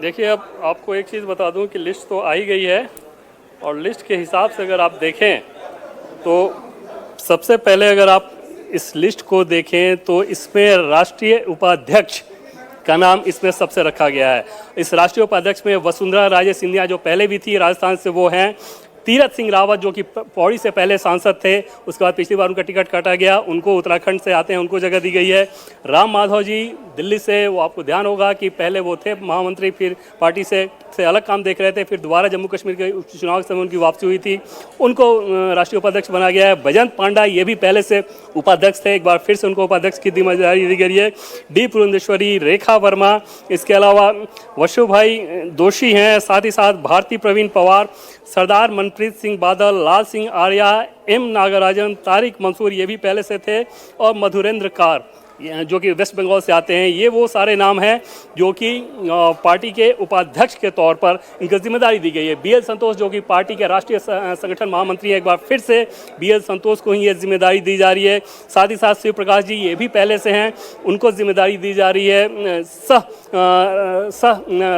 देखिए, अब आपको एक चीज़ बता दूं कि लिस्ट तो आ ही गई है और लिस्ट के हिसाब से अगर आप देखें तो सबसे पहले अगर आप इस लिस्ट को देखें तो इसमें राष्ट्रीय उपाध्यक्ष का नाम इसमें सबसे रखा गया है। इस राष्ट्रीय उपाध्यक्ष में वसुंधरा राजे सिंधिया जो पहले भी थी राजस्थान से, वो हैं। तीरथ सिंह रावत जो कि पौड़ी से पहले सांसद थे, उसके बाद पिछली बार उनका टिकट काटा गया, उनको उत्तराखंड से आते हैं, उनको जगह दी गई है। राम माधव जी दिल्ली से, वो आपको ध्यान होगा कि पहले वो थे महामंत्री, फिर पार्टी से अलग काम देख रहे थे, फिर दोबारा जम्मू कश्मीर के चुनाव के समय उनकी वापसी हुई थी, उनको राष्ट्रीय उपाध्यक्ष बना गया है। बजंत पांडा ये भी पहले से उपाध्यक्ष थे, एक बार फिर से उनको उपाध्यक्ष की जिम्मेदारी दी गई है। डी पुरंदेश्वरी, रेखा वर्मा, इसके अलावा वशुभाई दोषी हैं, साथ ही साथ भारती प्रवीण पवार, सरदार मनप्रीत सिंह बादल, लाल सिंह आर्या, एम नागराजन, तारिक मंसूर ये भी पहले से थे, और मधुरेंद्र कार जो कि वेस्ट बंगाल से आते हैं। ये वो सारे नाम हैं जो कि पार्टी के उपाध्यक्ष के तौर पर इनको जिम्मेदारी दी गई है। BL संतोष जो कि पार्टी के राष्ट्रीय संगठन महामंत्री हैं, एक बार फिर से BL संतोष को ही ये जिम्मेदारी दी जा रही है। साथ ही साथ शिव प्रकाश जी ये भी पहले से हैं, उनको जिम्मेदारी दी जा रही है सह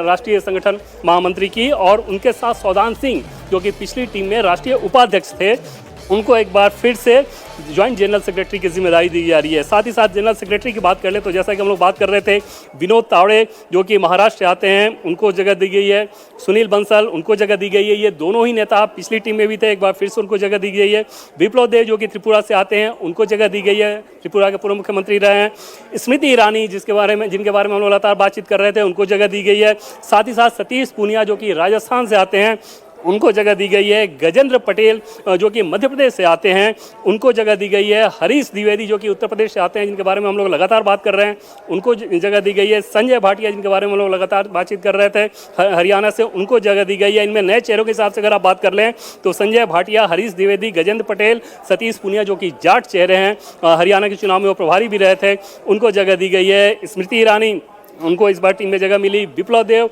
राष्ट्रीय संगठन महामंत्री की। और उनके साथ सौदान सिंह जो कि पिछली टीम में राष्ट्रीय उपाध्यक्ष थे, उनको एक बार फिर से ज्वाइंट जनरल सेक्रेटरी की जिम्मेदारी दी जा रही है। साथ ही साथ जनरल सेक्रेटरी की बात कर ले तो जैसा कि हम लोग बात कर रहे थे, विनोद तावड़े जो कि महाराष्ट्र से आते हैं, उनको जगह दी गई है। सुनील बंसल, उनको जगह दी गई है। ये दोनों ही नेता पिछली टीम में भी थे, एक बार फिर से उनको जगह दी गई है। विप्लव देव जो कि त्रिपुरा से आते हैं, उनको जगह दी गई है, त्रिपुरा के पूर्व मुख्यमंत्री रहे हैं। स्मृति ईरानी जिनके बारे में हम लोग लगातार बातचीत कर रहे थे, उनको जगह दी गई है। साथ ही साथ सतीश पूनिया जो कि राजस्थान से आते हैं, उनको जगह दी गई है। गजेंद्र पटेल जो कि मध्य प्रदेश से आते हैं, उनको जगह दी गई है। हरीश द्विवेदी जो कि उत्तर प्रदेश से आते हैं, जिनके बारे में हम लोग लगातार बात कर रहे हैं, उनको जगह दी गई है। संजय भाटिया जिनके बारे में हम लोग लगातार बातचीत कर रहे थे हरियाणा से, उनको जगह दी गई है। इनमें नए चेहरों के हिसाब से अगर आप बात कर लें तो संजय भाटिया, हरीश द्विवेदी, गजेंद्र पटेल, सतीश पूनिया जो कि जाट चेहरे हैं, हरियाणा के चुनाव में वो प्रभारी भी रहे थे, उनको जगह दी गई है। स्मृति ईरानी, उनको इस बार टीम में जगह मिली। विप्लव देव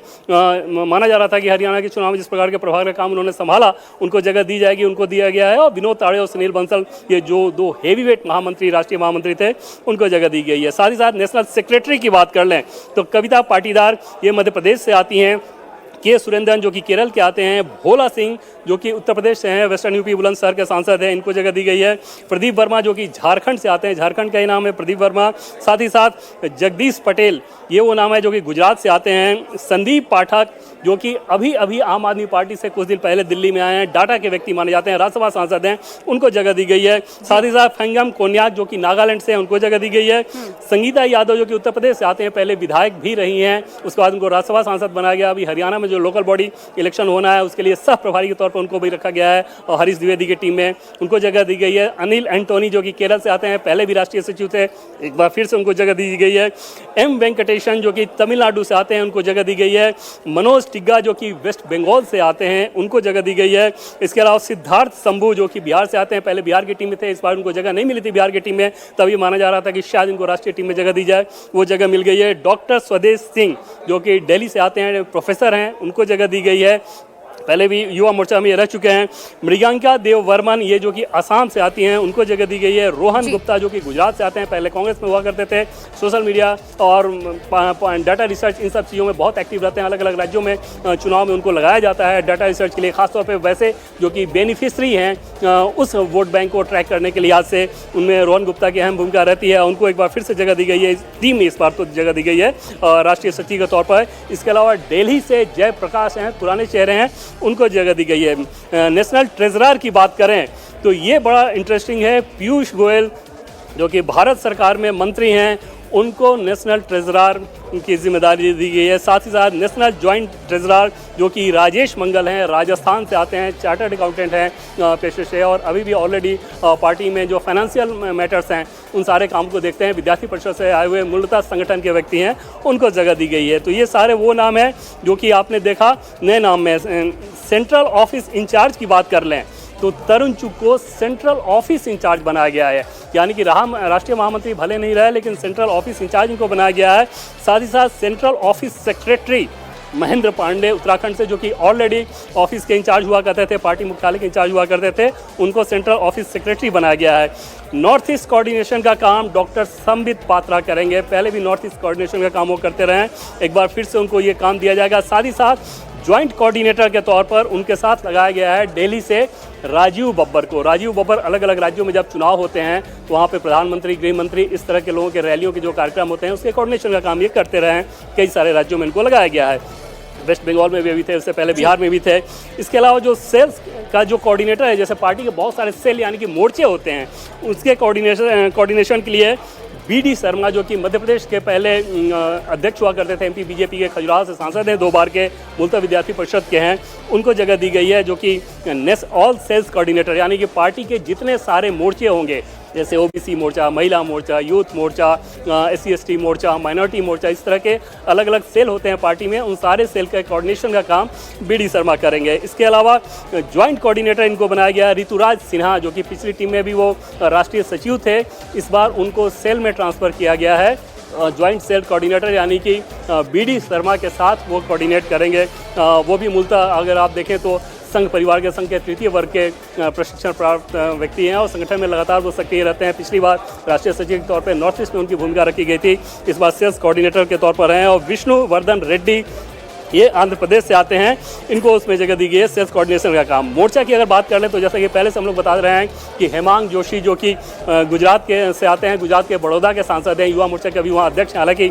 माना जा रहा था कि हरियाणा के चुनाव में जिस प्रकार के प्रभाव का काम उन्होंने संभाला, उनको जगह दी जाएगी, उनको दिया गया है। और विनोद तावड़े और सुनील बंसल ये जो दो हेवीवेट महामंत्री, राष्ट्रीय महामंत्री थे, उनको जगह दी गई है। साथ ही साथ नेशनल सेक्रेटरी की बात कर लें तो कविता पाटीदार ये मध्य प्रदेश से आती हैं, के सुरेंद्रन जो कि केरल के आते हैं, भोला सिंह जो कि उत्तर प्रदेश से हैं, वेस्टर्न यूपी बुलंदशहर के सांसद हैं, इनको जगह दी गई है। प्रदीप वर्मा जो कि झारखंड से आते हैं, झारखंड का ही नाम है प्रदीप वर्मा। साथ ही साथ जगदीश पटेल ये वो नाम है जो कि गुजरात से आते हैं। संदीप पाठक जो कि अभी आम आदमी पार्टी से कुछ दिन पहले दिल्ली में आए हैं, डाटा के व्यक्ति माने जाते हैं, राज्यसभा सांसद हैं, उनको जगह दी गई है। साथ ही साथ फंगम कोन्याक जो कि नागालैंड से हैं, उनको जगह दी गई है। संगीता यादव जो कि उत्तर प्रदेश से आते हैं, पहले विधायक भी रही हैं, उसके बाद उनको राज्यसभा सांसद बनाया गया। अभी हरियाणा में जो लोकल बॉडी इलेक्शन होना है उसके लिए सह प्रभारी के तौर पर उनको भी रखा गया है, और हरीश द्विवेदी की टीम में उनको जगह दी गई है। अनिल एंटोनी जो कि केरल से आते हैं, पहले भी राष्ट्रीय सचिव थे, एक बार फिर से उनको जगह दी गई है। एम वेंकटेशन जो कि तमिलनाडु से आते हैं, उनको जगह दी गई है। मनोज टिग्गा जो कि वेस्ट बंगाल से आते हैं, उनको जगह दी गई है। इसके अलावा सिद्धार्थ शंभू जो कि बिहार से आते हैं, पहले बिहार की टीम में थे, इस बार उनको जगह नहीं मिली थी बिहार की टीम में, तभी माना जा रहा था कि शायद इनको राष्ट्रीय टीम में जगह दी जाए, वो जगह मिल गई है। डॉक्टर स्वदेश सिंह जो कि दिल्ली से आते हैं, प्रोफेसर हैं, उनको जगह दी गई है, पहले भी युवा मोर्चा में रह चुके हैं। मृगांका देव वर्मन ये जो कि असम से आती हैं, उनको जगह दी गई है। रोहन गुप्ता जो कि गुजरात से आते हैं, पहले कांग्रेस में हुआ करते थे, सोशल मीडिया और डाटा रिसर्च इन सब चीज़ों में बहुत एक्टिव रहते हैं, अलग अलग राज्यों में चुनाव में उनको लगाया जाता है डाटा रिसर्च के लिए, खासतौर पर वैसे जो कि बेनिफिशरी हैं उस वोट बैंक को ट्रैक करने के लिहाज से उनमें रोहन गुप्ता की अहम भूमिका रहती है, उनको एक बार फिर से जगह दी गई है। टीम में इस बार तो जगह दी गई है राष्ट्रीय सचिव के तौर पर। इसके अलावा दिल्ली से जयप्रकाश हैं, पुराने चेहरे हैं, उनको जगह दी गई है। नेशनल ट्रेजरर की बात करें तो ये बड़ा इंटरेस्टिंग है, पीयूष गोयल जो कि भारत सरकार में मंत्री हैं, उनको नेशनल ट्रेजरर की जिम्मेदारी दी गई है। साथ ही साथ नेशनल जॉइंट ट्रेजरर जो कि राजेश मंगल हैं, राजस्थान से आते हैं, चार्टर्ड अकाउंटेंट हैं पेशे से, और अभी भी ऑलरेडी पार्टी में जो फाइनेंशियल मैटर्स हैं उन सारे काम को देखते हैं, विद्यार्थी परिषद से आए हुए मूलतः संगठन के व्यक्ति हैं, उनको जगह दी गई है। तो ये सारे वो नाम हैं जो कि आपने देखा नए नाम में। सेंट्रल ऑफिस इंचार्ज की बात कर लें तो तरुण चुग को सेंट्रल ऑफिस इंचार्ज बनाया गया है, यानी कि राष्ट्रीय महामंत्री भले नहीं रहे लेकिन सेंट्रल ऑफिस इंचार्ज इनको बनाया गया है। साथ ही साथ central office secretary Mahendra Pandey Uttarakhand से, जो कि ऑलरेडी ऑफिस के इंचार्ज हुआ करते थे, पार्टी मुख्यालय के इंचार्ज हुआ करते थे, उनको सेंट्रल ऑफिस सेक्रेटरी बनाया गया है। नॉर्थ ईस्ट कोऑर्डिनेशन का काम डॉक्टर संबित पात्रा करेंगे। पहले भी नॉर्थ ईस्ट कोऑर्डिनेशन का काम वो करते रहे हैं, एक बार फिर से उनको ये काम दिया जाएगा। साथ ही साथ ज्वाइंट कोऑर्डिनेटर के तौर पर उनके साथ लगाया गया है दिल्ली से राजीव बब्बर को। राजीव बब्बर अलग अलग राज्यों में जब चुनाव होते हैं तो वहाँ पे प्रधानमंत्री, गृह मंत्री, इस तरह के लोगों के रैलियों के जो कार्यक्रम होते हैं उसके कोऑर्डिनेशन का काम ये करते रहे हैं। कई सारे राज्यों में इनको लगाया गया है। वेस्ट बंगाल में भी अभी थे, उससे पहले बिहार में भी थे। इसके अलावा जो सेल्स का जो कोऑर्डिनेटर है, जैसे पार्टी के बहुत सारे सेल यानी कि मोर्चे होते हैं, उसके कोऑर्डिनेशन के लिए BD शर्मा, जो कि मध्य प्रदेश के पहले अध्यक्ष हुआ करते थे, MP बीजेपी के, खजुराहो से सांसद हैं, 2 बार के, मूलतः विद्यार्थी परिषद के हैं, उनको जगह दी गई है, जो कि ऑल सेल्स कोऑर्डिनेटर यानी कि पार्टी के जितने सारे मोर्चे होंगे, जैसे OBC मोर्चा, महिला मोर्चा, यूथ मोर्चा, SC/ST मोर्चा, माइनॉरिटी मोर्चा, इस तरह के अलग अलग सेल होते हैं पार्टी में, उन सारे सेल का कोऑर्डिनेशन का काम BD शर्मा करेंगे। इसके अलावा ज्वाइंट कोऑर्डिनेटर इनको बनाया गया ऋतुराज सिन्हा, जो कि पिछली टीम में भी वो राष्ट्रीय सचिव थे, इस बार उनको सेल में ट्रांसफ़र किया गया है। ज्वाइंट सेल कोऑर्डिनेटर यानी कि BD शर्मा के साथ वो कोऑर्डिनेट करेंगे। वो भी मूलतः अगर आप देखें तो संघ परिवार के, संघ के तृतीय वर्ग के प्रशिक्षण प्राप्त व्यक्ति हैं और संगठन में लगातार वो सक्रिय रहते हैं। पिछली बार राष्ट्रीय सचिव के तौर पर नॉर्थ ईस्ट में उनकी भूमिका रखी गई थी, इस बार सेल्स कोऑर्डिनेटर के तौर पर हैं। और विष्णुवर्धन रेड्डी, ये आंध्र प्रदेश से आते हैं, इनको उसमें जगह दी गई है सेल्स कोऑर्डिनेशन का काम। मोर्चा की अगर बात कर लें तो जैसा कि पहले से हम लोग बता रहे हैं कि हेमांग जोशी, जो कि गुजरात के से आते हैं, गुजरात के बड़ौदा के सांसद हैं, युवा मोर्चा के अभी वहाँ अध्यक्ष हैं। हालांकि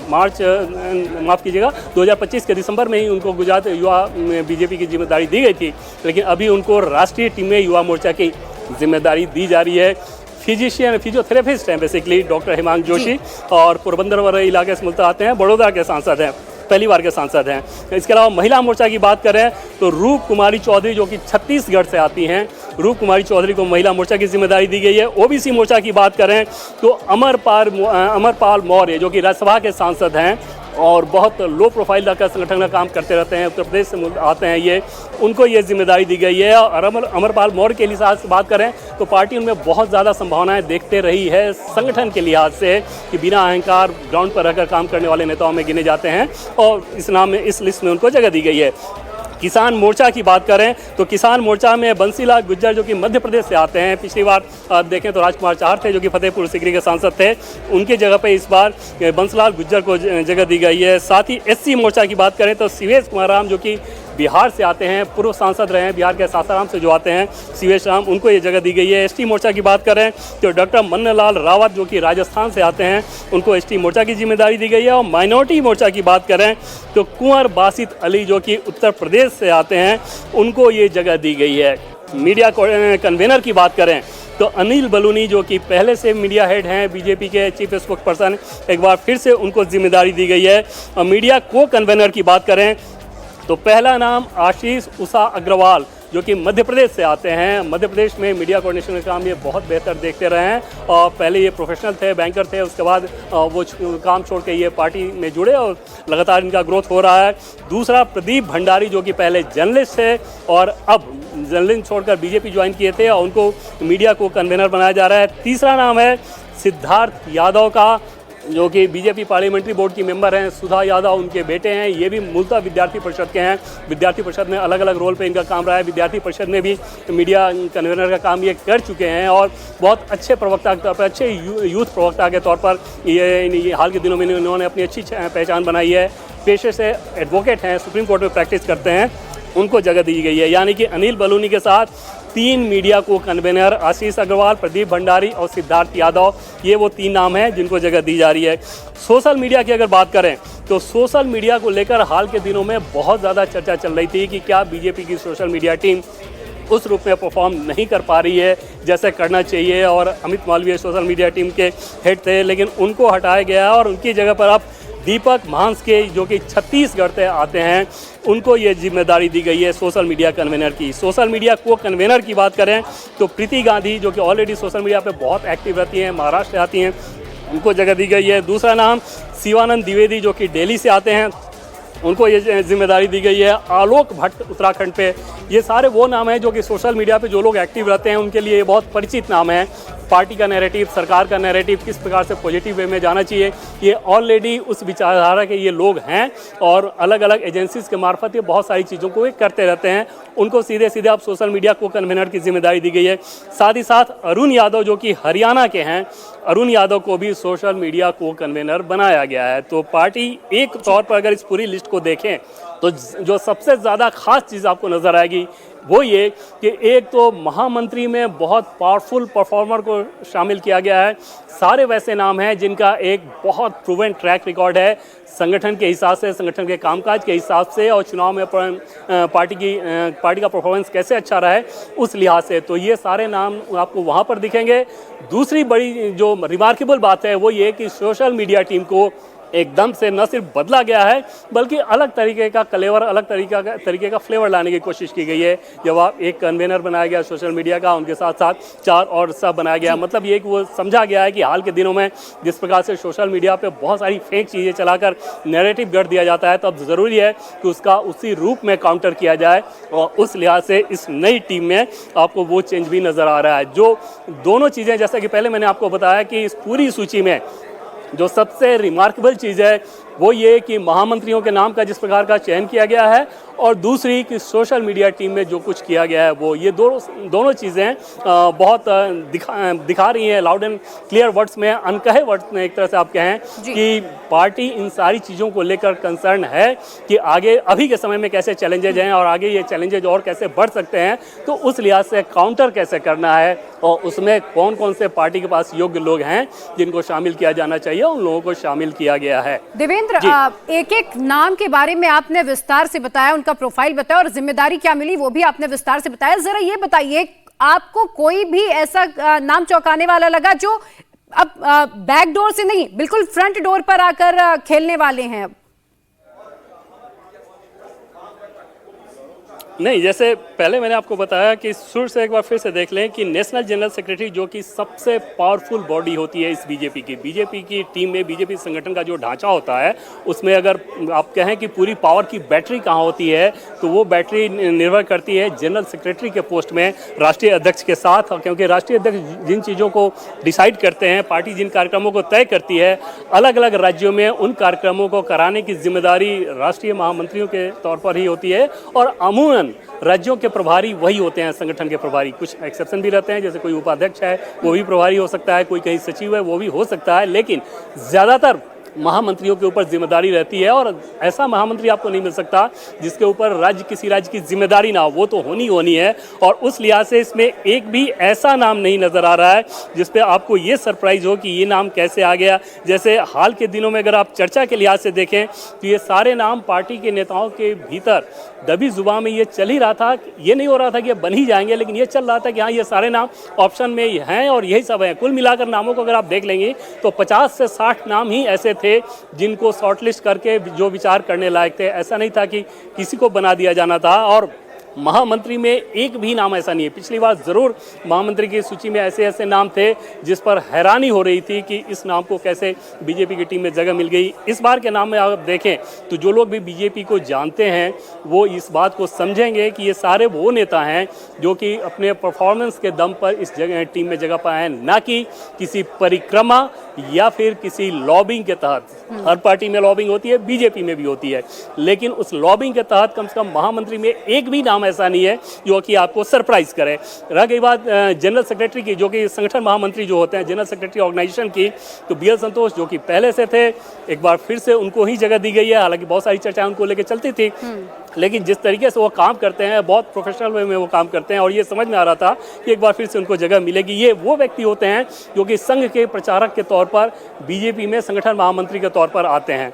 माफ़ कीजिएगा 2025 के दिसंबर में ही उनको गुजरात युवा BJP की जिम्मेदारी दी गई थी, लेकिन अभी उनको राष्ट्रीय टीम में युवा मोर्चा की जिम्मेदारी दी जा रही है। फिजियोथेरेपिस्ट हैं बेसिकली डॉक्टर हेमांग जोशी, और पोरबंदर वाले इलाके से मूलतः आते हैं, बड़ौदा के सांसद हैं, पहली बार के सांसद हैं। इसके अलावा महिला मोर्चा की बात करें तो रूप कुमारी चौधरी, जो कि छत्तीसगढ़ से आती हैं, रूप कुमारी चौधरी को महिला मोर्चा की जिम्मेदारी दी गई है। OBC मोर्चा की बात करें तो अमरपाल मौर्य, जो कि राज्यसभा के सांसद हैं और बहुत लो प्रोफाइल रखकर संगठन का काम करते रहते हैं, उत्तर प्रदेश से आते हैं ये, उनको ये जिम्मेदारी दी गई है। और अमरपाल मौर्य के लिहाज से बात करें तो पार्टी उनमें बहुत ज़्यादा संभावनाएं देखते रही है संगठन के लिहाज से, कि बिना अहंकार ग्राउंड पर रहकर काम करने वाले नेताओं में गिने जाते हैं, और इस लिस्ट में उनको जगह दी गई है। किसान मोर्चा की बात करें तो किसान मोर्चा में बंसीलाल गुज्जर, जो कि मध्य प्रदेश से आते हैं, पिछली बार देखें तो राजकुमार चाहर थे, जो कि फतेहपुर सीकरी के सांसद थे, उनकी जगह पे इस बार बंसीलाल गुज्जर को जगह दी गई है। साथ ही SC मोर्चा की बात करें तो शिवेश कुमार राम, जो कि बिहार से आते हैं, पूर्व सांसद रहे हैं, बिहार के सासाराम से जो आते हैं शिवेश राम, उनको ये जगह दी गई है। ST मोर्चा की बात करें तो डॉक्टर मन्नलाल रावत, जो कि राजस्थान से आते हैं, उनको ST मोर्चा की जिम्मेदारी दी गई है। और माइनॉरिटी मोर्चा की बात करें तो कुंवर बासित अली, जो कि उत्तर प्रदेश से आते हैं, उनको ये जगह दी गई है। मीडिया कन्वेनर की बात करें तो अनिल बलूनी, जो कि पहले से मीडिया हेड हैं, BJP के चीफ स्पोक्स पर्सन, एक बार फिर से उनको जिम्मेदारी दी गई है। और मीडिया को कन्वेनर की बात करें तो पहला नाम आशीष उषा अग्रवाल, जो कि मध्य प्रदेश से आते हैं। मध्य प्रदेश में मीडिया कोऑर्डिनेशन का काम ये बहुत बेहतर देखते रहे हैं, और पहले ये प्रोफेशनल थे, बैंकर थे, उसके बाद वो काम छोड़ के ये पार्टी में जुड़े और लगातार इनका ग्रोथ हो रहा है। दूसरा प्रदीप भंडारी, जो कि पहले जर्नलिस्ट थे और अब जर्नलिस्ट छोड़कर BJP ज्वाइन किए थे, और उनको मीडिया को कन्वेनर बनाया जा रहा है। तीसरा नाम है सिद्धार्थ यादव का, जो कि BJP पार्लियामेंट्री बोर्ड की मेंबर हैं, सुधा यादव उनके बेटे हैं, ये भी मूलतः विद्यार्थी परिषद के हैं। विद्यार्थी परिषद में अलग अलग रोल पे इनका काम रहा है, विद्यार्थी परिषद में भी मीडिया कन्वेनर का काम ये कर चुके हैं, और बहुत अच्छे प्रवक्ता के तौर पर, अच्छे यूथ प्रवक्ता के तौर पर ये हाल के दिनों में इन्होंने अपनी अच्छी पहचान बनाई है। पेशे से एडवोकेट हैं, सुप्रीम कोर्ट में प्रैक्टिस करते हैं, उनको जगह दी गई है। यानी कि अनिल बलूनी के साथ 3 मीडिया को कन्वेनर, आशीष अग्रवाल, प्रदीप भंडारी और सिद्धार्थ यादव, ये वो 3 नाम हैं जिनको जगह दी जा रही है। सोशल मीडिया की अगर बात करें तो सोशल मीडिया को लेकर हाल के दिनों में बहुत ज़्यादा चर्चा चल रही थी कि क्या BJP की सोशल मीडिया टीम उस रूप में परफॉर्म नहीं कर पा रही है जैसे करना चाहिए, और Amit Malviya social media team के हेड थे, लेकिन उनको हटाया गया और उनकी जगह पर अब दीपक महांस के, जो कि छत्तीसगढ़ से आते हैं, उनको ये जिम्मेदारी दी गई है सोशल मीडिया कन्वेनर की। सोशल मीडिया को कन्वेनर की बात करें तो प्रीति गांधी, जो कि ऑलरेडी सोशल मीडिया पे बहुत एक्टिव रहती हैं, महाराष्ट्र से आती हैं, उनको जगह दी गई है। दूसरा नाम शिवानंद द्विवेदी, जो कि दिल्ली से आते हैं, उनको ये जिम्मेदारी दी गई है। आलोक भट्ट उत्तराखंड पे, ये सारे वो नाम हैं जो कि सोशल मीडिया पे जो लोग एक्टिव रहते हैं उनके लिए बहुत परिचित नाम हैं। पार्टी का नैरेटिव, सरकार का नैरेटिव किस प्रकार से पॉजिटिव वे में जाना चाहिए, ये ऑलरेडी उस विचारधारा के ये लोग हैं और अलग अलग एजेंसीज के मार्फत ये बहुत सारी चीज़ों को ये करते रहते हैं। उनको सीधे सीधे अब सोशल मीडिया को कन्वीनर की जिम्मेदारी दी गई है। साथ ही साथ अरुण यादव जो कि हरियाणा के हैं, अरुण यादव को भी सोशल मीडिया को कन्वीनर बनाया गया है। तो पार्टी एक तौर पर अगर इस पूरी लिस्ट को देखें तो जो सबसे ज़्यादा खास चीज़ आपको नज़र आएगी वो ये कि एक तो महामंत्री में बहुत पावरफुल परफॉर्मर को शामिल किया गया है। सारे वैसे नाम हैं जिनका एक बहुत प्रूवन ट्रैक रिकॉर्ड है संगठन के हिसाब से, संगठन के कामकाज के हिसाब से और चुनाव में पार्टी का परफॉर्मेंस कैसे अच्छा रहा है उस लिहाज से। तो ये सारे नाम आपको वहाँ पर दिखेंगे। दूसरी बड़ी जो रिमार्केबल बात है वो ये कि सोशल मीडिया टीम को एकदम से न सिर्फ बदला गया है बल्कि अलग तरीके का कलेवर, अलग तरीके का फ्लेवर लाने की कोशिश की गई है। जब आप एक कन्वेनर बनाया गया सोशल मीडिया का, उनके साथ साथ 4 और सब बनाया गया। मतलब ये कि वो समझा गया है कि हाल के दिनों में जिस प्रकार से सोशल मीडिया पे बहुत सारी फेक चीज़ें चलाकर नैरेटिव गढ़ दिया जाता है, तो अब ज़रूरी है कि उसका उसी रूप में काउंटर किया जाए और उस लिहाज से इस नई टीम में आपको वो चेंज भी नज़र आ रहा है। जो दोनों चीज़ें, जैसा कि पहले मैंने आपको बताया कि इस पूरी सूची में जो सबसे रिमार्केबल चीज़ है वो ये कि महामंत्रियों के नाम का जिस प्रकार का चयन किया गया है और दूसरी कि सोशल मीडिया टीम में जो कुछ किया गया है वो, ये दोनों चीज़ें बहुत दिखा रही हैं लाउड एंड क्लियर वर्ड्स में, अनकहे वर्ड्स में एक तरह से आप कहें कि पार्टी इन सारी चीज़ों को लेकर कंसर्न है कि आगे अभी के समय में कैसे चैलेंजेज हैं और आगे ये चैलेंजेज और कैसे बढ़ सकते हैं, तो उस लिहाज से काउंटर कैसे करना है और उसमें कौन कौन से पार्टी के पास योग्य लोग हैं जिनको शामिल किया जाना चाहिए, उन लोगों को शामिल किया गया है। देवेंद्र, एक एक नाम के बारे में आपने विस्तार से बताया, उनका प्रोफाइल बताया और जिम्मेदारी क्या मिली वो भी आपने विस्तार से बताया। जरा ये बताइए, आपको कोई भी ऐसा नाम चौंकाने वाला लगा जो अब बैक डोर से नहीं बिल्कुल फ्रंट डोर पर आकर खेलने वाले हैं? नहीं, जैसे पहले मैंने आपको बताया कि शुरू से एक बार फिर से देख लें कि नेशनल जनरल सेक्रेटरी जो कि सबसे पावरफुल बॉडी होती है इस बीजेपी की टीम में, बीजेपी संगठन का जो ढांचा होता है उसमें अगर आप कहें कि पूरी पावर की बैटरी कहाँ होती है तो वो बैटरी निर्भर करती है जनरल सेक्रेटरी के पोस्ट में राष्ट्रीय अध्यक्ष के साथ। क्योंकि राष्ट्रीय अध्यक्ष जिन चीज़ों को डिसाइड करते हैं, पार्टी जिन कार्यक्रमों को तय करती है, अलग अलग राज्यों में उन कार्यक्रमों को कराने की जिम्मेदारी राष्ट्रीय महामंत्रियों के तौर पर ही होती है और अमूमन राज्यों के प्रभारी वही होते हैं, संगठन के प्रभारी। कुछ एक्सेप्शन भी रहते हैं, जैसे कोई उपाध्यक्ष है वो भी प्रभारी हो सकता है, कोई कहीं सचिव है वो भी हो सकता है, लेकिन ज़्यादातर महामंत्रियों के ऊपर जिम्मेदारी रहती है और ऐसा महामंत्री आपको नहीं मिल सकता जिसके ऊपर किसी राज्य की जिम्मेदारी ना हो, वो तो होनी है। और उस लिहाज से इसमें एक भी ऐसा नाम नहीं नज़र आ रहा है जिस पे आपको ये सरप्राइज हो कि ये नाम कैसे आ गया। जैसे हाल के दिनों में अगर आप चर्चा के लिहाज से देखें तो ये सारे नाम पार्टी के नेताओं के भीतर दबी जुबान में ये चल ही रहा था, ये नहीं हो रहा था कि ये बन ही जाएंगे, लेकिन ये चल रहा था कि हाँ ये सारे नाम ऑप्शन में हैं और यही सब हैं। कुल मिलाकर नामों को अगर आप देख लेंगे तो 50 से 60 नाम ही ऐसे थे जिनको शॉर्टलिस्ट करके जो विचार करने लायक थे। ऐसा नहीं था कि किसी को बना दिया जाना था और महामंत्री में एक भी नाम ऐसा नहीं है। पिछली बार ज़रूर महामंत्री की सूची में ऐसे नाम थे जिस पर हैरानी हो रही थी कि इस नाम को कैसे बीजेपी की टीम में जगह मिल गई। इस बार के नाम में आप देखें तो जो लोग भी बीजेपी को जानते हैं वो इस बात को समझेंगे कि ये सारे वो नेता हैं जो कि अपने परफॉर्मेंस के दम पर इस टीम में जगह पाए हैं, ना कि किसी परिक्रमा या फिर किसी लॉबिंग के तहत। हर पार्टी में लॉबिंग होती है, बीजेपी में भी होती है, लेकिन उस लॉबिंग के तहत कम से कम महामंत्री में एक भी नाम ऐसा नहीं है जो कि आपको सरप्राइज करे। रह गई बात जनरल सेक्रेटरी की, जो कि संगठन महामंत्री जो होते हैं जनरल सेक्रेटरी ऑर्गेनाइजेशन की, तो बीएल संतोष जो कि पहले से थे, एक बार फिर से उनको ही जगह दी गई है। हालांकि बहुत सारी चर्चाएं उनको लेकर चलती थी, लेकिन जिस तरीके से वो काम करते हैं बहुत प्रोफेशनल वे में वो काम करते हैं और ये समझ में आ रहा था कि एक बार फिर से उनको जगह मिलेगी। ये वो व्यक्ति होते हैं जो कि संघ के प्रचारक के तौर पर बीजेपी में संगठन महामंत्री के तौर पर आते हैं।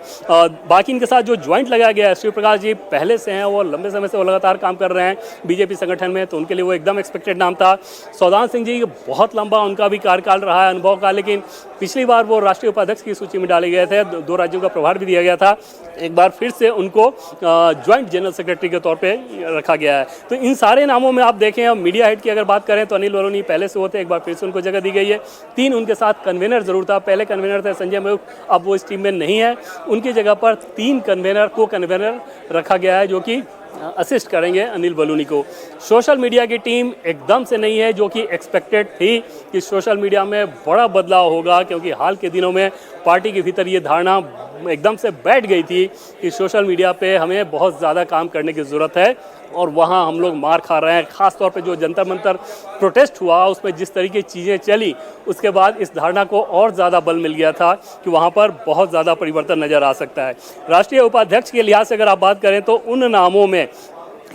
बाकी इनके साथ जो ज्वाइंट लगाया गया है, शिव प्रकाश जी पहले से हैं, वो लंबे समय से वो लगातार काम कर रहे हैं बीजेपी संगठन में, तो उनके लिए वो एकदम एक्सपेक्टेड नाम था। सौदान सिंह जी बहुत लंबा उनका भी कार्यकाल रहा है, अनुभव का, लेकिन पिछली बार वो राष्ट्रीय उपाध्यक्ष की सूची में डाले गए थे, 2 राज्यों का प्रभार भी दिया गया था। एक बार फिर से उनको ज्वाइंट जनरल सेक्रेटरी के तौर पे रखा गया है। तो इन सारे नामों में आप देखें, अब मीडिया हेड की अगर बात करें तो अनिल बलूनी पहले से होते, एक बार फिर से उनको जगह दी गई है। 3 उनके साथ कन्वेनर जरूर था, पहले कन्वेनर थे संजय मयूख, अब वो इस टीम में नहीं है, उनकी जगह पर 3 कन्वेनर को कन्वेनर रखा गया है जो कि असिस्ट करेंगे अनिल बलूनी को। सोशल मीडिया की टीम एकदम से नहीं है जो कि एक्सपेक्टेड थी कि सोशल मीडिया में बड़ा बदलाव होगा, क्योंकि हाल के दिनों में पार्टी के भीतर ये धारणा एकदम से बैठ गई थी कि सोशल मीडिया पे हमें बहुत ज़्यादा काम करने की ज़रूरत है और वहाँ हम लोग मार खा रहे हैं। ख़ास तौर पे जो जंतर मंतर प्रोटेस्ट हुआ उसमें जिस तरीके की चीज़ें चली, उसके बाद इस धारणा को और ज़्यादा बल मिल गया था कि वहाँ पर बहुत ज़्यादा परिवर्तन नज़र आ सकता है। राष्ट्रीय उपाध्यक्ष के लिहाज से अगर आप बात करें तो उन नामों में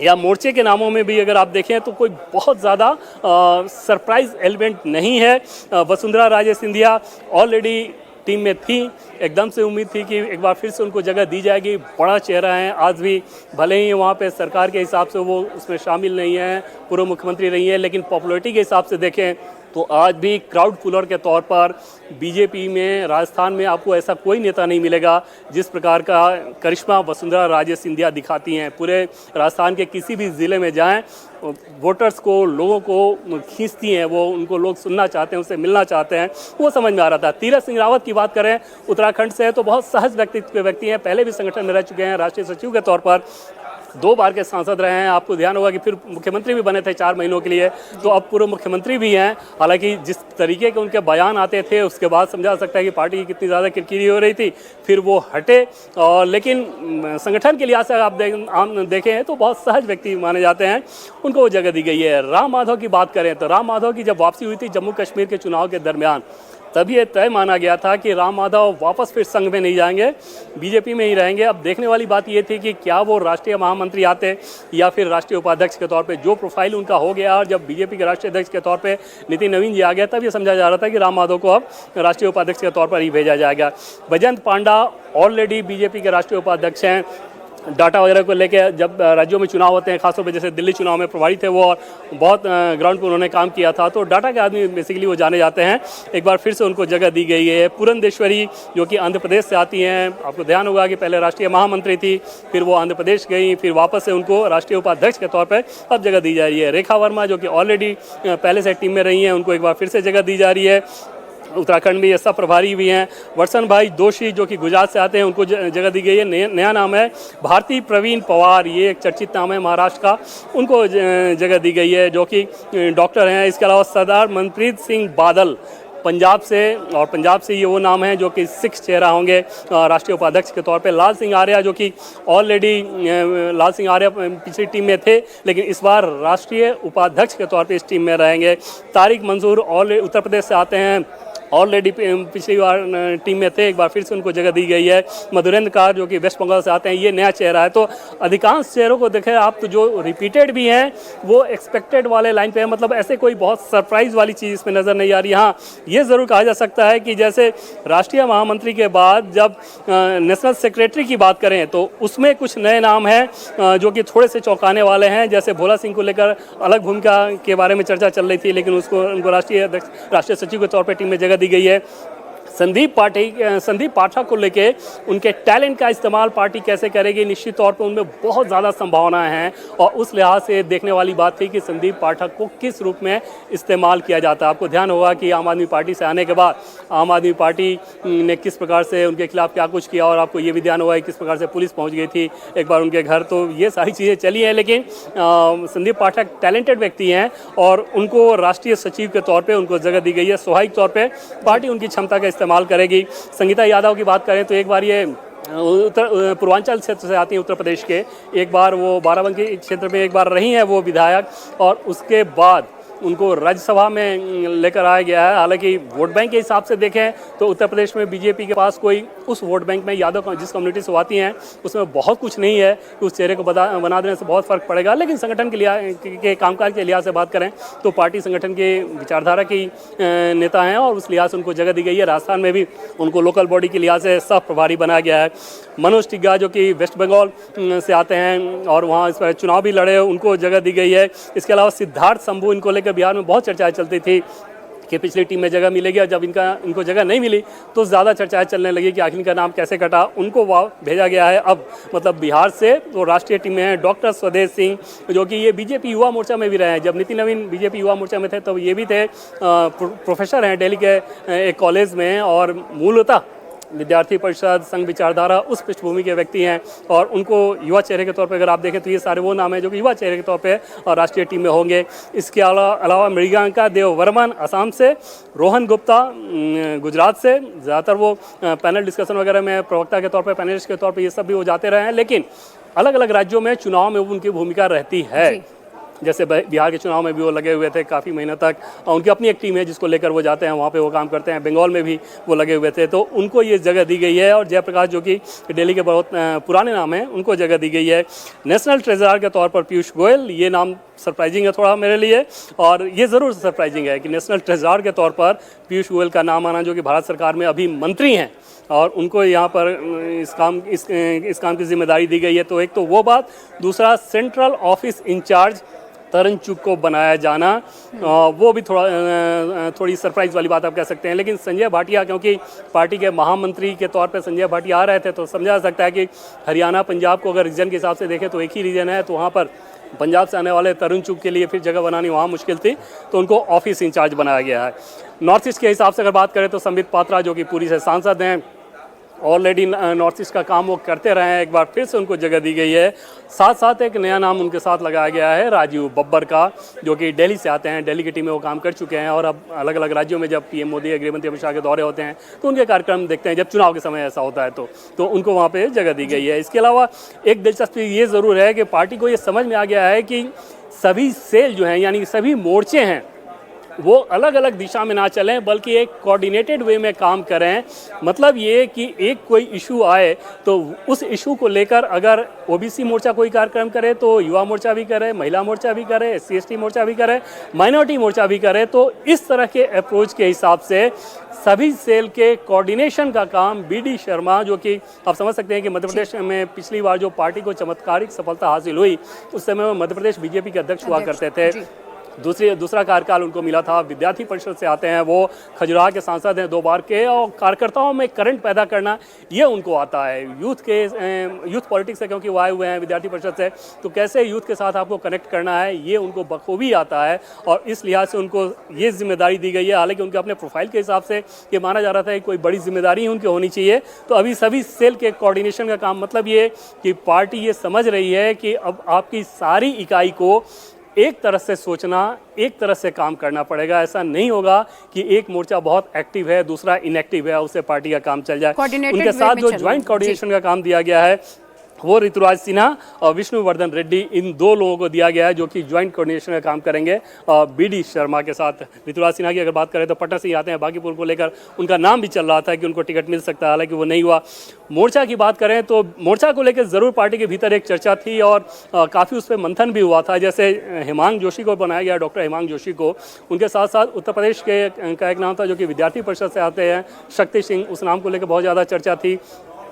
या मोर्चे के नामों में भी अगर आप देखें तो कोई बहुत ज़्यादा सरप्राइज एलिमेंट नहीं है। वसुंधरा राजे सिंधिया ऑलरेडी टीम में थी, एकदम से उम्मीद थी कि एक बार फिर से उनको जगह दी जाएगी। बड़ा चेहरा है, आज भी भले ही वहाँ पे सरकार के हिसाब से वो उसमें शामिल नहीं है, पूर्व मुख्यमंत्री रही है, लेकिन पॉपुलैरिटी के हिसाब से देखें तो आज भी क्राउड पुलर के तौर पर बीजेपी में राजस्थान में आपको ऐसा कोई नेता नहीं मिलेगा जिस प्रकार का करिश्मा वसुंधरा राजे सिंधिया दिखाती हैं। पूरे राजस्थान के किसी भी ज़िले में जाएं, वोटर्स को, लोगों को खींचती हैं, वो उनको लोग सुनना चाहते हैं, उससे मिलना चाहते हैं, वो समझ में आ रहा था। तीरथ सिंह रावत की बात करें, उत्तराखंड से, तो बहुत सहज व्यक्तित्व के व्यक्ति हैं, पहले भी संगठन में रह चुके हैं, राष्ट्रीय सचिव के तौर पर 2 बार के सांसद रहे हैं। आपको ध्यान होगा कि फिर मुख्यमंत्री भी बने थे 4 महीनों के लिए, तो अब पूर्व मुख्यमंत्री भी हैं। हालांकि जिस तरीके के उनके बयान आते थे उसके बाद समझा सकता है कि पार्टी की कितनी ज़्यादा किरकिरी हो रही थी, फिर वो हटे। और लेकिन संगठन के लिहाज से आप देखें तो बहुत सहज व्यक्ति माने जाते हैं, उनको वो जगह दी गई है। राम माधव की बात करें तो राम माधव की जब वापसी हुई थी जम्मू कश्मीर के चुनाव के दरमियान, तभी ये तय माना गया था कि राम माधव वापस फिर संघ में नहीं जाएंगे, बीजेपी में ही रहेंगे। अब देखने वाली बात ये थी कि क्या वो राष्ट्रीय महामंत्री आते या फिर राष्ट्रीय उपाध्यक्ष के तौर पे, जो प्रोफाइल उनका हो गया। और जब बीजेपी के राष्ट्रीय अध्यक्ष के तौर पे नितिन नवीन जी आ गए, तब ये समझा जा रहा था कि राम माधव को अब राष्ट्रीय उपाध्यक्ष के तौर पर ही भेजा जाएगा। बैजयंत पांडा ऑलरेडी बीजेपी के राष्ट्रीय उपाध्यक्ष हैं। डाटा वगैरह को लेके जब राज्यों में चुनाव होते हैं, खासतौर पे जैसे दिल्ली चुनाव में प्रभारी थे वो, और बहुत ग्राउंड पर उन्होंने काम किया था, तो डाटा के आदमी बेसिकली वो जाने जाते हैं। एक बार फिर से उनको जगह दी गई है। पुरंदेश्वरी जो कि आंध्र प्रदेश से आती हैं, आपको ध्यान होगा कि पहले राष्ट्रीय महामंत्री थी, फिर वो आंध्र प्रदेश गई, फिर वापस से उनको राष्ट्रीय उपाध्यक्ष के तौर पर अब जगह दी जा रही है। रेखा वर्मा जो कि ऑलरेडी पहले से टीम में रही हैं, उनको एक बार फिर से जगह दी जा रही है। उत्तराखंड में ये सब प्रभारी भी हैं। वर्षन भाई जोशी जो कि गुजरात से आते हैं, उनको जगह दी गई है। नया नाम है भारती प्रवीण पवार, ये एक चर्चित नाम है महाराष्ट्र का, उनको जगह दी गई है, जो कि डॉक्टर हैं। इसके अलावा सरदार मनप्रीत सिंह बादल पंजाब से, और पंजाब से ये वो नाम है जो कि सिख चेहरा होंगे राष्ट्रीय उपाध्यक्ष के तौर पे। लाल सिंह आर्या जो कि ऑलरेडी लाल सिंह आर्या पिछली टीम में थे, लेकिन इस बार राष्ट्रीय उपाध्यक्ष के तौर पे इस टीम में रहेंगे। तारिक मंसूर ऑलरेडी उत्तर प्रदेश से आते हैं, ऑलरेडी पिछली बार टीम में थे, एक बार फिर से उनको जगह दी गई है। मधुरेंद्र कार जो कि वेस्ट बंगाल से आते हैं, ये नया चेहरा है। तो अधिकांश चेहरों को देखें आप तो जो रिपीटेड भी हैं वो एक्सपेक्टेड वाले लाइन पे है, मतलब ऐसे कोई बहुत सरप्राइज वाली चीज़ इसमें नज़र नहीं आ रही। हाँ, ये ज़रूर कहा जा सकता है कि जैसे राष्ट्रीय महामंत्री के बाद जब नेशनल सेक्रेटरी की बात करें तो उसमें कुछ नए नाम हैं जो कि थोड़े से चौंकाने वाले हैं। जैसे भोला सिंह को लेकर अलग भूमिका के बारे में चर्चा चल रही थी, लेकिन उनको राष्ट्रीय सचिव के तौर पर टीम में जगह दी गई है। संदीप पाठक को लेके उनके टैलेंट का इस्तेमाल पार्टी कैसे करेगी, निश्चित तौर पर उनमें बहुत ज़्यादा संभावनाएं हैं, और उस लिहाज से देखने वाली बात थी कि संदीप पाठक को किस रूप में इस्तेमाल किया जाता है। आपको ध्यान होगा कि आम आदमी पार्टी से आने के बाद आम आदमी पार्टी ने किस प्रकार से उनके खिलाफ क्या कुछ किया, और आपको ये भी ध्यान होगा कि किस प्रकार से पुलिस पहुँच गई थी एक बार उनके घर, तो ये सारी चीज़ें चली हैं। लेकिन संदीप पाठक टैलेंटेड व्यक्ति हैं और उनको राष्ट्रीय सचिव के तौर पर उनको जगह दी गई है। स्वाभाविक तौर पर पार्टी उनकी क्षमता का इस्तेमाल करेगी। संगीता यादव की बात करें तो एक बार ये पूर्वांचल क्षेत्र से आती हैं, उत्तर प्रदेश के, एक बार वो बाराबंकी क्षेत्र में एक बार रही हैं वो विधायक, और उसके बाद उनको राज्यसभा में लेकर आया गया है। हालांकि वोट बैंक के हिसाब से देखें तो उत्तर प्रदेश में बीजेपी के पास कोई उस वोट बैंक में यादव जिस कम्युनिटी से आती हैं उसमें बहुत कुछ नहीं है कि उस चेहरे को बना देने से बहुत फ़र्क पड़ेगा। लेकिन संगठन के कामकाज के लिहाज से बात करें तो पार्टी संगठन के विचारधारा की नेता हैं और उस लिहाज से उनको जगह दी गई है। राजस्थान में भी उनको लोकल बॉडी के लिहाज से सह प्रभारी बनाया गया है। मनोज टिग्गा जो कि वेस्ट बंगाल से आते हैं और वहाँ इस पर चुनाव भी लड़े, उनको जगह दी गई है। इसके अलावा सिद्धार्थ शंभू, इनको लेकर बिहार में बहुत चर्चाएं चलती थी कि पिछली टीम में जगह मिलेगी, और जब इनको जगह नहीं मिली तो ज़्यादा चर्चाएं चलने लगी कि आखिर इनका नाम कैसे कटा। उनको भेजा गया है अब, मतलब बिहार से, तो राष्ट्रीय टीम में है डॉक्टर स्वदेश सिंह जो कि ये बीजेपी युवा मोर्चा में भी रहे हैं। जब नितिन नवीन बीजेपी युवा मोर्चा में थे तब ये भी थे, प्रोफेसर हैं दिल्ली के एक कॉलेज में, और मूलतः विद्यार्थी परिषद, संघ विचारधारा उस पृष्ठभूमि के व्यक्ति हैं और उनको युवा चेहरे के तौर पे अगर आप देखें तो ये सारे वो नाम हैं जो कि युवा चेहरे के तौर पे और राष्ट्रीय टीम में होंगे। इसके अलावा मृगांका देव वर्मन असम से, रोहन गुप्ता गुजरात से, ज़्यादातर वो पैनल डिस्कशन वगैरह में प्रवक्ता के तौर पर, पैनलिस्ट के तौर पर ये सब भी वो जाते रहे हैं, लेकिन अलग अलग राज्यों में चुनाव में उनकी भूमिका रहती है। जैसे बिहार के चुनाव में भी वो लगे हुए थे काफ़ी महीनों तक, और उनकी अपनी एक टीम है जिसको लेकर वो जाते हैं, वहाँ पे वो काम करते हैं। बंगाल में भी वो लगे हुए थे, तो उनको ये जगह दी गई है। और जयप्रकाश जो कि दिल्ली के बहुत पुराने नाम हैं, उनको जगह दी गई है। नेशनल ट्रेजरर के तौर पर पीयूष गोयल, ये नाम सरप्राइजिंग है थोड़ा मेरे लिए, और ये ज़रूर सरप्राइजिंग है कि नेशनल ट्रेजरर के तौर पर पीयूष गोयल का नाम आना, जो कि भारत सरकार में अभी मंत्री हैं और उनको यहाँ पर इस काम की जिम्मेदारी दी गई है। तो एक तो वो बात, दूसरा सेंट्रल ऑफिस इंचार्ज तरन चुग को बनाया जाना, वो भी थोड़ी सरप्राइज वाली बात आप कह सकते हैं। लेकिन संजय भाटिया, क्योंकि पार्टी के महामंत्री के तौर पे संजय भाटिया आ रहे थे, तो समझा जा सकता है कि हरियाणा पंजाब को अगर रीजन के हिसाब से देखें तो एक ही रीजन है, तो वहाँ पर पंजाब से आने वाले तरन चुग के लिए फिर जगह बनानी वहाँ मुश्किल थी, तो उनको ऑफिस इंचार्ज बनाया गया है। नॉर्थ ईस्ट के हिसाब से अगर बात करें तो संबित पात्रा, जो कि पुरी से सांसद हैं, ऑलरेडी नॉर्थ ईस्ट का काम वो करते रहे हैं, एक बार फिर से उनको जगह दी गई है। साथ साथ एक नया नाम उनके साथ लगाया गया है राजीव बब्बर का, जो कि दिल्ली से आते हैं, दिल्ली की टीम में वो काम कर चुके हैं और अब अलग अलग राज्यों में जब पीएम मोदी, गृहमंत्री अमित शाह के दौरे होते हैं तो उनके कार्यक्रम देखते हैं, जब चुनाव के समय ऐसा होता है तो उनको वहाँ पर जगह दी गई है। इसके अलावा एक दिलचस्पी ये ज़रूर है कि पार्टी को ये समझ में आ गया है कि सभी सेल जो हैं, यानी सभी मोर्चे हैं, वो अलग अलग दिशा में ना चलें बल्कि एक कोऑर्डिनेटेड वे में काम करें। मतलब ये कि एक कोई इशू आए तो उस इशू को लेकर अगर ओबीसी मोर्चा कोई कार्यक्रम करे तो युवा मोर्चा भी करे, महिला मोर्चा भी करे, SC/ST मोर्चा भी करे, माइनॉरिटी मोर्चा भी करे। तो इस तरह के अप्रोच के हिसाब से सभी सेल के कोऑर्डिनेशन का काम BD शर्मा, जो कि आप समझ सकते हैं कि मध्य प्रदेश में पिछली बार जो पार्टी को चमत्कारिक सफलता हासिल हुई, उस समय वो मध्य प्रदेश बीजेपी के अध्यक्ष हुआ करते थे। दूसरा कार्यकाल उनको मिला था, विद्यार्थी परिषद से आते हैं, वो खजुराहो के सांसद हैं 2 बार के, और कार्यकर्ताओं में करंट पैदा करना ये उनको आता है। यूथ पॉलिटिक्स से क्योंकि वो आए हुए हैं विद्यार्थी परिषद से, तो कैसे यूथ के साथ आपको कनेक्ट करना है ये उनको बखूबी आता है और इस लिहाज से उनको ये जिम्मेदारी दी गई है। हालांकि उनके अपने प्रोफाइल के हिसाब से ये माना जा रहा था कि कोई बड़ी जिम्मेदारी उनकी होनी चाहिए। तो अभी सभी सेल के कोऑर्डिनेशन का काम, मतलब ये कि पार्टी ये समझ रही है कि अब आपकी सारी इकाई को एक तरह से सोचना, एक तरह से काम करना पड़ेगा। ऐसा नहीं होगा कि एक मोर्चा बहुत एक्टिव है, दूसरा इनएक्टिव है, उससे पार्टी का काम चल जाए। उनके साथ जो ज्वाइंट कोऑर्डिनेशन का काम दिया गया है वो ऋतुराज सिन्हा और विष्णुवर्धन रेड्डी, इन 2 लोगों को दिया गया है जो कि ज्वाइंट कोऑर्डिनेशन का काम करेंगे BD शर्मा के साथ। ऋतुराज सिन्हा की अगर बात करें तो पटना से ही आते हैं, बागीपुर को लेकर उनका नाम भी चल रहा था कि उनको टिकट मिल सकता है, हालांकि वो नहीं हुआ। मोर्चा की बात करें तो मोर्चा को लेकर ज़रूर पार्टी के भीतर एक चर्चा थी और काफ़ी उस पर मंथन भी हुआ था। जैसे हेमांग जोशी को बनाया गया, डॉक्टर हेमांग जोशी को, उनके साथ साथ उत्तर प्रदेश का एक नाम था जो कि विद्यार्थी परिषद से आते हैं, शक्ति सिंह, उस नाम को लेकर बहुत ज़्यादा चर्चा थी।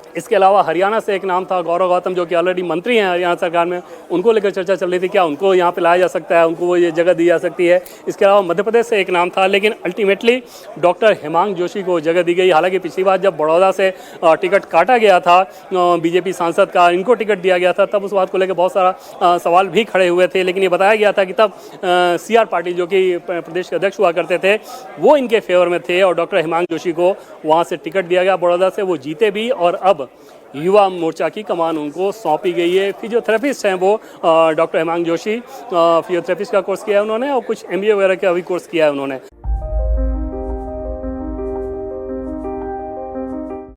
इसके अलावा हरियाणा से एक नाम था गौरव गौतम, जो कि ऑलरेडी मंत्री हैं हरियाणा सरकार में, उनको लेकर चर्चा चल रही थी, क्या उनको यहाँ पे लाया जा सकता है, उनको वो ये जगह दी जा सकती है। इसके अलावा मध्य प्रदेश से एक नाम था, लेकिन अल्टीमेटली डॉक्टर हेमांग जोशी को जगह दी गई। हालांकि पिछली बार जब बड़ौदा से टिकट काटा गया था बीजेपी सांसद का, इनको टिकट दिया गया था, तब उस बात को लेकर बहुत सारा सवाल भी खड़े हुए थे, लेकिन ये बताया गया था कि तब CR पाटिल, जो कि प्रदेश के अध्यक्ष हुआ करते थे, वो इनके फेवर में थे और डॉक्टर हेमांग जोशी को वहाँ से टिकट दिया गया बड़ौदा से, वो जीते भी और अब युवा मोर्चा की कमान उनको सौंपी गई है। फिजियोथेरेपिस्ट हैं वो डॉक्टर हेमांग जोशी, फिजियोथेरेपिस्ट का कोर्स किया है उन्होंने और कुछ MBA वगैरह का भी कोर्स किया है उन्होंने।